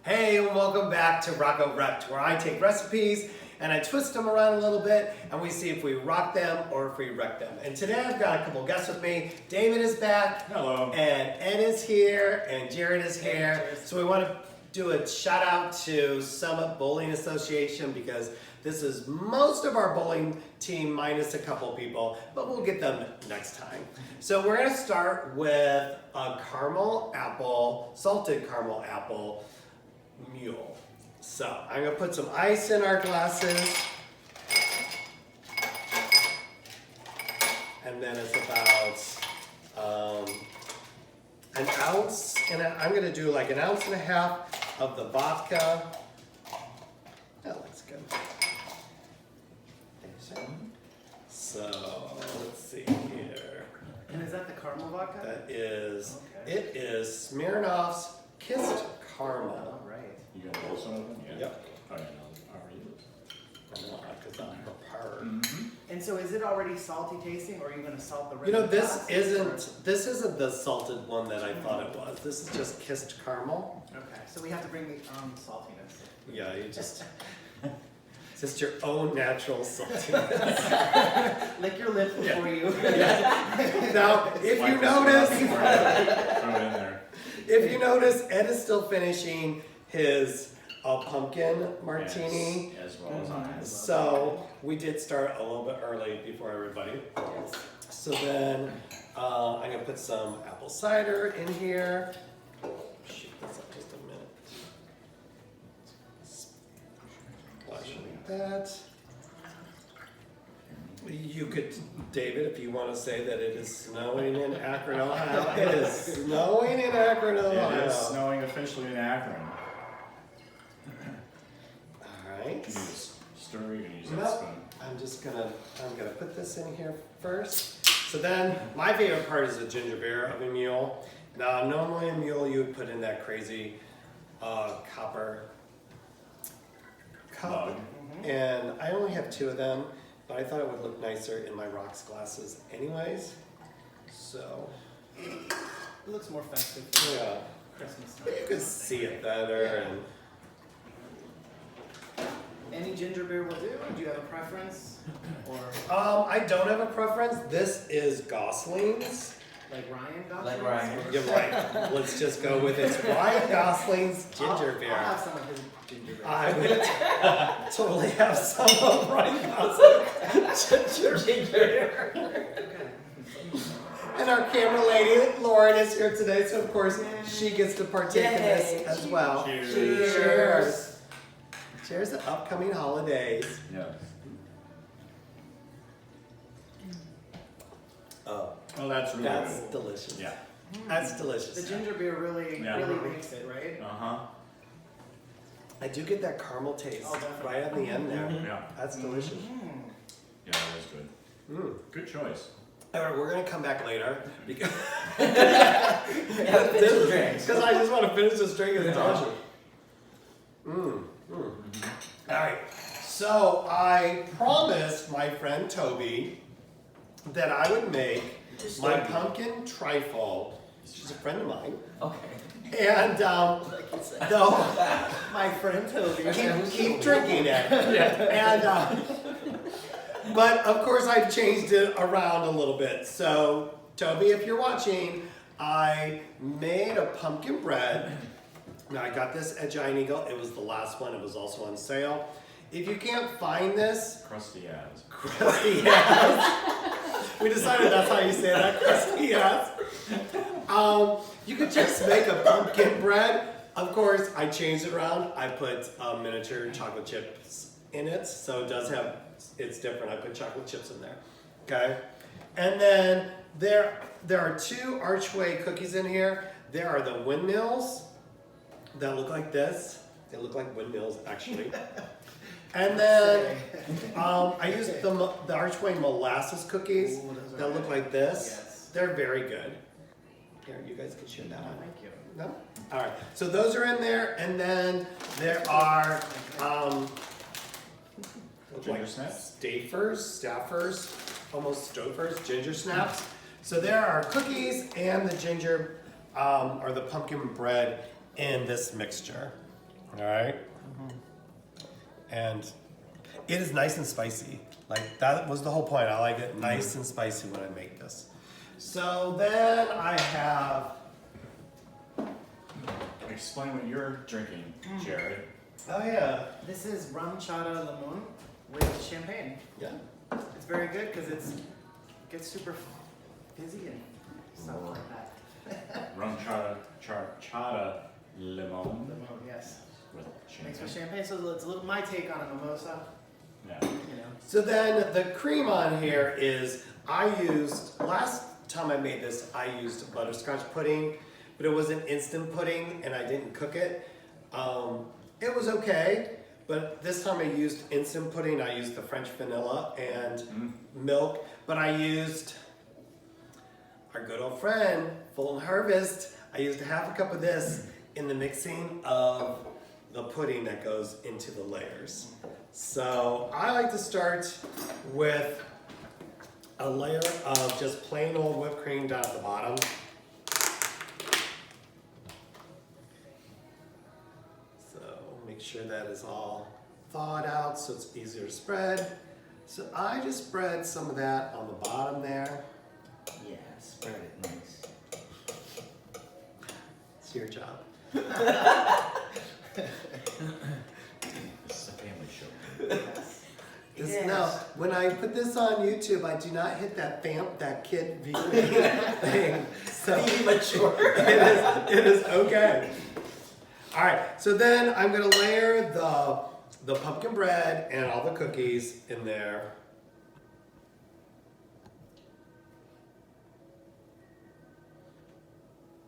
Hey, and welcome back to Rocco Wrecked, where I take recipes and I twist them around a little bit and we see if we rock them or if we wreck them. And today I've got a couple guests with me. David is back. Hello. And Ed is here and Jared is here. So we want to do a shout out to Summit Bowling Association because this is most of our bowling team minus a couple people, but we'll get them next time. So we're going to start with a salted caramel apple mule. So I'm going to put some ice in our glasses. And then it's about an ounce, and I'm going to do like an ounce and a half of the vodka. That looks good. So let's see here. And is that the caramel vodka? That is, Okay. It is Smirnoff's Kissed Caramel. All right. You got both some of them? Yeah. Yep. Oh, yeah, no, already. Because I'm prepared. Mm-hmm. And so is it already salty tasting, or are you going to salt the rim? You know, of the glass? this isn't the salted one that I thought it was. This is just Kissed Caramel. Okay, so we have to bring the saltiness. Yeah, you just, it's just your own natural saltiness. Lick your lips before you. Now, if you notice, Throw it in there. if you notice, Ed is still finishing his pumpkin martini. Yes, as well as I. So we did start a little bit early before everybody. Yes. So then I'm gonna put some apple cider in here. Shoot this up just a minute. Splash that. You could, David, if you want to say that it is snowing in Akron, Ohio. It is snowing in Akron, Ohio. It is snowing officially in Akron. All right. You can use stir, you can use that Nope. spoon. I'm gonna put this in here first. So then, my favorite part is the ginger beer of a mule. Now, normally a mule you would put in that crazy copper cup. Mug. And I only have 2 of them, but I thought it would look nicer in my rocks glasses anyways. So, It looks more festive for yeah, Christmas time. you could see it better. And Any ginger beer will do? Do you have a preference? Or I don't have a preference. This is Gosling's. like Ryan got Like yours, Ryan. or- You're right. Let's just go with it. Ryan Gosling's ginger beer. I'll have some of his ginger beer. I would totally have some of Ryan Gosling's ginger beer. Okay. And our camera lady, Lauren, is here today, so of course she gets to partake in this Yay. as well. Cheers. Cheers. Cheers to upcoming holidays. Yeah. Oh, Well, that's really that's good. delicious. Yeah. That's The delicious. ginger beer really Yeah. makes it, right? Uh-huh. I do get that caramel taste Oh, definitely. right on the end there. Yeah. That's delicious. Mm. Yeah, that was good. Mm. Good choice. All right, we're gonna come back later because Yeah, finish the drinks. I just want to finish this drink. It's Yeah. delicious. All right, so I promised my friend Toby that I would make Just my Toby. pumpkin trifle. She's a friend of mine, Okay. and Like you said. no, My friend Toby. keep drinking it. And but of course I've changed it around a little bit. So Toby, if you're watching, I made a pumpkin bread. Now I got this at Giant Eagle. It was the last one. It was also on sale. If you can't find this, Crusty as. crusty ass. We decided that's how you say that, crusty ass. You could just make a pumpkin bread. Of course, I changed it around. I put miniature chocolate chips in it, so it does have, it's different. I put chocolate chips in there, okay? And then there are 2 archway cookies in here. There are the windmills that look like this. They look like windmills, actually. And then I used the archway molasses cookies Ooh, those are that look good. like this. Yes. They're very good. Here, you guys can share that one. Thank you. No? All right. So those are in there, and then there are Ginger snaps? staffers, almost stofers, ginger snaps. So there are cookies and the ginger or the pumpkin bread in this mixture. All right. And it is nice and spicy. Like that was the whole point. I like it nice and spicy when I make this. So then I have, Explain what you're drinking, Jared. oh yeah, This is rum chata limon with champagne. yeah. It's very good because it gets super fizzy and stuff like that. Rum chata limon Limon, yes. with Mixed with champagne. champagne, so it's a little my take on a mimosa. Yeah. You know. So then the cream on here is, last time I made this, I used butterscotch pudding, but it was an instant pudding and I didn't cook it. It was okay, but this time I used instant pudding. I used the French vanilla and milk, but I used our good old friend, sHarvest. I used half a cup of this in the mixing of the pudding that goes into the layers. So I like to start with a layer of just plain old whipped cream down at the bottom. So make sure that is all thawed out so it's easier to spread. So I just spread some of that on the bottom there. Yeah, spread it nice. It's your job. This is a family show. Yes. No, when I put this on YouTube, I do not hit that kid vegan thing. So Be mature. it is okay. All right, so then I'm gonna layer the pumpkin bread and all the cookies in there.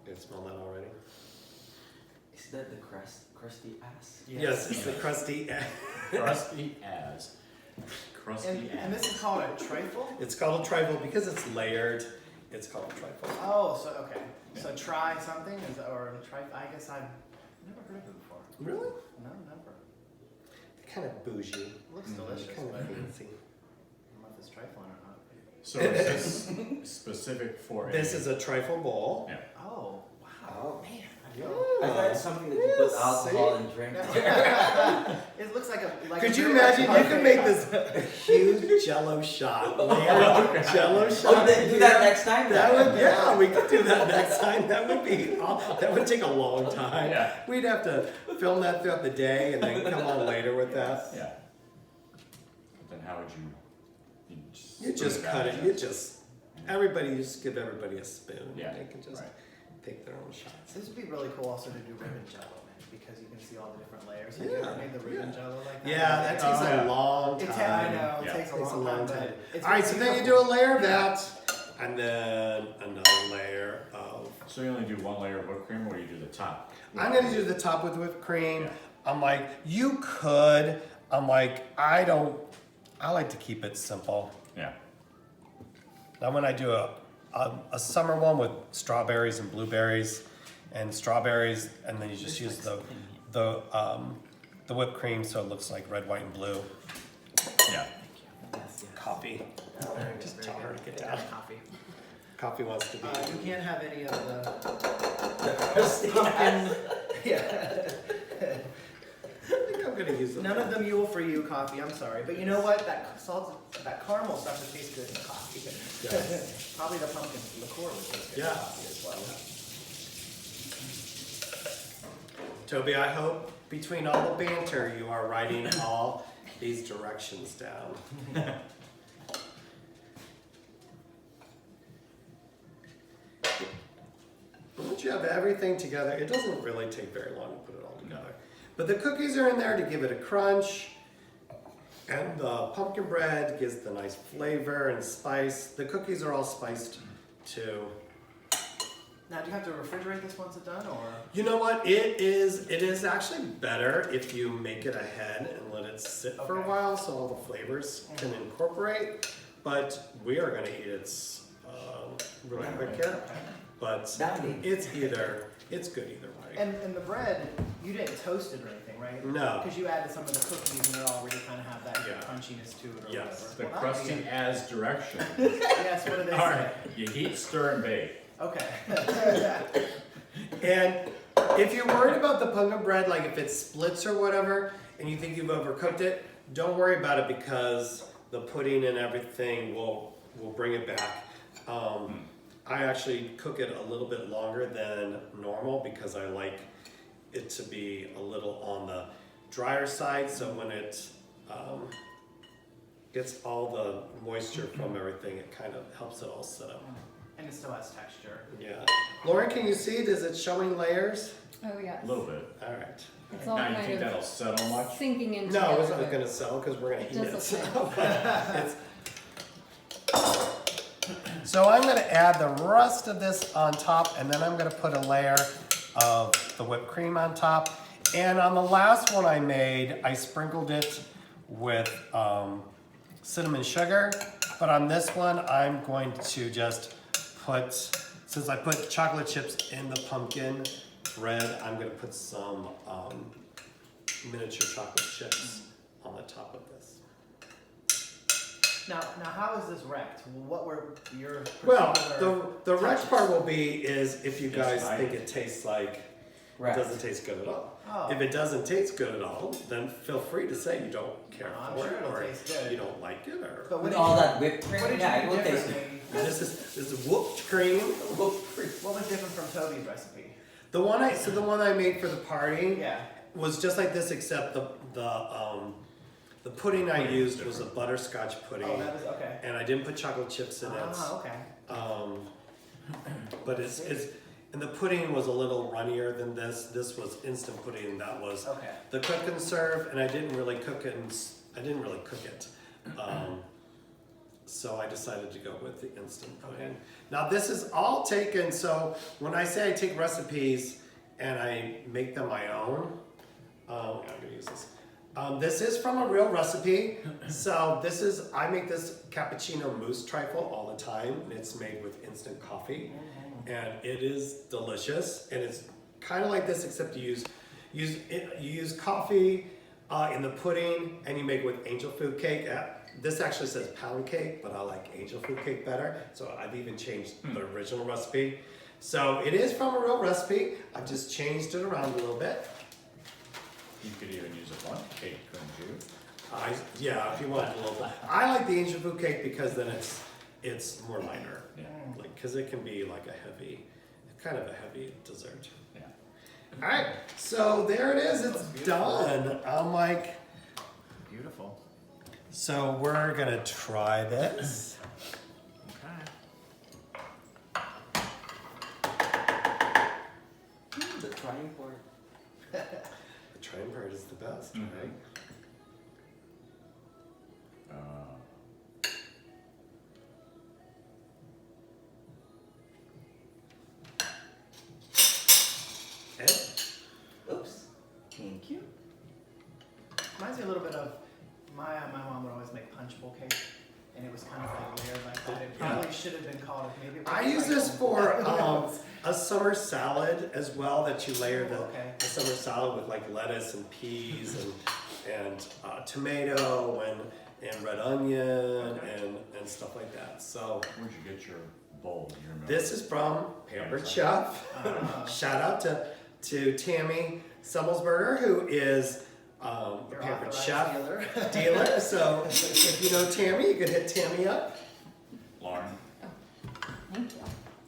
You can smell that already? Is that the crusty ass? Yes, it's the crusty. Crusty as. Crusty And as. this is called a trifle? It's called a trifle because it's layered. It's called a trifle. Oh, so okay. So try something or trifle. I guess I've never heard of it before. Really? No, never. They're kind of bougie. Looks delicious, Kind but of I don't fancy. know if it's trifle or not. So is this specific for This is a trifle bowl. Yeah. Oh, wow. Oh. Man. I thought it's something that you put Yeah, alcohol see? and drink. It looks like a. Like Could a you very imagine? You parfait could make cup. this huge Jello shot, layered Jello Oh, shot. then do that next time. That then. would, yeah, we could do that next time. That would be, that would take a long time. Yeah. We'd have to film that throughout the day and then come on later with that. Yeah. Then how would you? You just cut it. You just give everybody a spoon. Yeah, They can just right. take their own shots. This would be really cool also to do ribbon jello, man, because you can see all the different layers. Have you Yeah, ever made the ribbon yeah. jello like that? Yeah, that takes yeah. a long I time. know, Yeah. it takes a Takes long time. But it's All right, really so then you do beautiful. a layer of that, and then another layer of. So you only do one layer of whipped cream, or you do the top? I'm gonna do the top with whipped cream. Yeah. I'm like, you could. I'm like, I don't. I like to keep it simple. Yeah. Now when I do a summer one with strawberries and blueberries, and strawberries, and then you just use the whipped cream so it looks like red, white, and blue. Yeah. Yes, yes. Coffee. Oh, very good, Just very tell her good. to get Yeah, down. Coffee. Coffee wants to be. You can't have any of the Crusty pumpkin. ass. Yeah. I think I'm gonna use it. None of the mule for you coffee. I'm sorry, but you know what? That salt, that caramel stuff would taste good in the coffee. Yes. Probably the pumpkin liqueur would taste good Yeah. in coffee as well. Toby, I hope between all the banter you are writing all these directions down. Once you have everything together, it doesn't really take very long to put it all together. But the cookies are in there to give it a crunch. And the pumpkin bread gives the nice flavor and spice. The cookies are all spiced too. Now, do you have to refrigerate this once it's done, or? You know what? It is actually better if you make it ahead and let it sit for a Okay. while so all the flavors can incorporate. But we are gonna eat it really Right, quick right. here. But Downing. it's good either way. And the bread, you didn't toast it or anything, right? No. Because you added some of the cookies and they already kind of have that Yeah. crunchiness to it or Yes. The whatever. Well, that'd be crusty as direction. good. Yes, what do they All say? right. You heat, stir, and bake. Okay. And If you're worried about the pumpkin bread, like if it splits or whatever, and you think you've overcooked it, don't worry about it because the pudding and everything will bring it back. I actually cook it a little bit longer than normal because I like it to be a little on the drier side, so when it gets all the moisture from everything, it kind of helps it all set up. And it still has texture. Yeah. Lauren, can you see? Is it showing layers? Oh, yes. A little bit. All right. It's all Now you kind think of that'll settle much? sinking into No, it's not together. going to sell because we're going to eat it. Just okay. So I'm going to add the rest of this on top, and then I'm going to put a layer of the whipped cream on top. And on the last one I made, I sprinkled it with cinnamon sugar. But on this one, I'm going to just put, since I put chocolate chips in the pumpkin bread, I'm going to put some miniature chocolate chips on the top of this. Now, how is this wrecked? What were your Well, particular the wrecked touches? part will be is if you It's guys light. think it tastes like it Right. doesn't taste good at all. Oh. If it doesn't taste good at all, then feel free to say you don't care I'm for sure it it'll or taste good. you don't like it or But With what all did that whipped you, cream, what did yeah, you it do will taste differently? this is whooped cream. whipped cream. What was different from Toby's recipe? The one I made for the party Yeah. was just like this except the pudding I used was a butterscotch pudding. Oh, that was okay. And I didn't put chocolate chips in it. Ah, okay. But it's and the pudding was a little runnier than this. This was instant pudding. That was Okay. the cook and serve, and I didn't really cook it. So I decided to go with the instant pudding. Okay. Now this is all taken. So when I say I take recipes and I make them my own, I'm gonna use this. This is from a real recipe. So I make this cappuccino mousse trifle all the time, and it's made with instant coffee, and it is delicious. And it's kind of like this, except you use coffee in the pudding, and you make it with angel food cake. This actually says pound cake, but I like angel food cake better. So I've even changed the original recipe. So it is from a real recipe. I've just changed it around a little bit. You could even use a bunch cake, couldn't you? Yeah, if you want a little bit. I like the angel food cake because then it's more lighter. Yeah. Like, because it can be like kind of a heavy dessert. Yeah. All right, so there it is. It's done. I'm like, Beautiful. so we're gonna try this. Okay. The trying part. The trying part is the best, Mhm. right? Ed? Oops. Thank you. Reminds me a little bit of my mom would always make punch bowl cake, and it was kind of like layered like that. It probably should have been called maybe. I use this for a summer salad as well. That you layer Okay. the summer salad with like lettuce and peas and tomato and red onion and stuff like that. So Where'd you get your bowl? Do you remember? this is from Pampered Chef. Shout out to Tammy Summelsberger, who is a Your Pampered authorized Chef dealer. dealer. So if you know Tammy, you could hit Tammy up. Lauren, Thank you.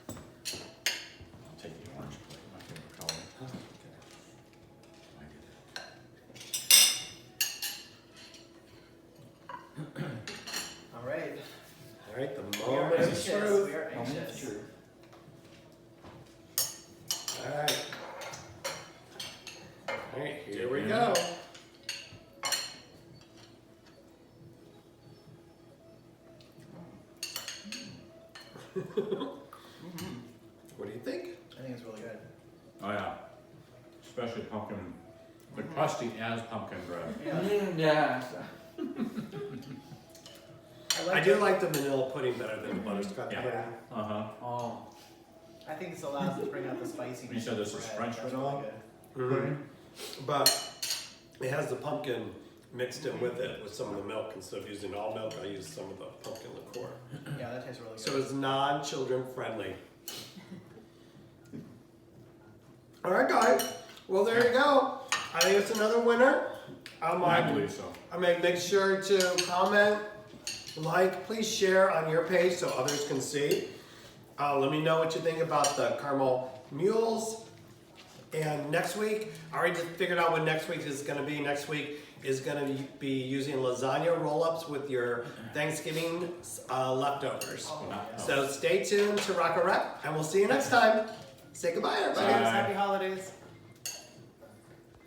I'll take the orange plate, my favorite color. All right. All right, the We are moment of anxious. truth. We are Moment of anxious. truth. All right. All right, here we Take go. it. What do you think? I think it's really good. Oh yeah, especially pumpkin, the crusty as pumpkin bread. Yeah. Yeah. I do like the vanilla pudding better than the butterscotch Yeah. pudding. Uh-huh. Oh. I think this allows us to bring out the spiciness. You said this of is bread. French That's vanilla? really good. But it has the pumpkin mixed in with it with some of the milk. Instead of using all milk, I use some of the pumpkin liqueur. Yeah, that tastes really good. So it's non-children friendly. All right, guys. Well, there you go. I think it's another winner. I believe so. I mean, make sure to comment, like, please share on your page so others can see. Let me know what you think about the caramel mules. And next week, I already just figured out what next week is going to be. Next week is going to be using lasagna roll-ups with your Thanksgiving leftovers. Oh, yeah. So stay tuned to Rock a Rep, and we'll see you next time. Say goodbye, everybody. Cheers, happy holidays.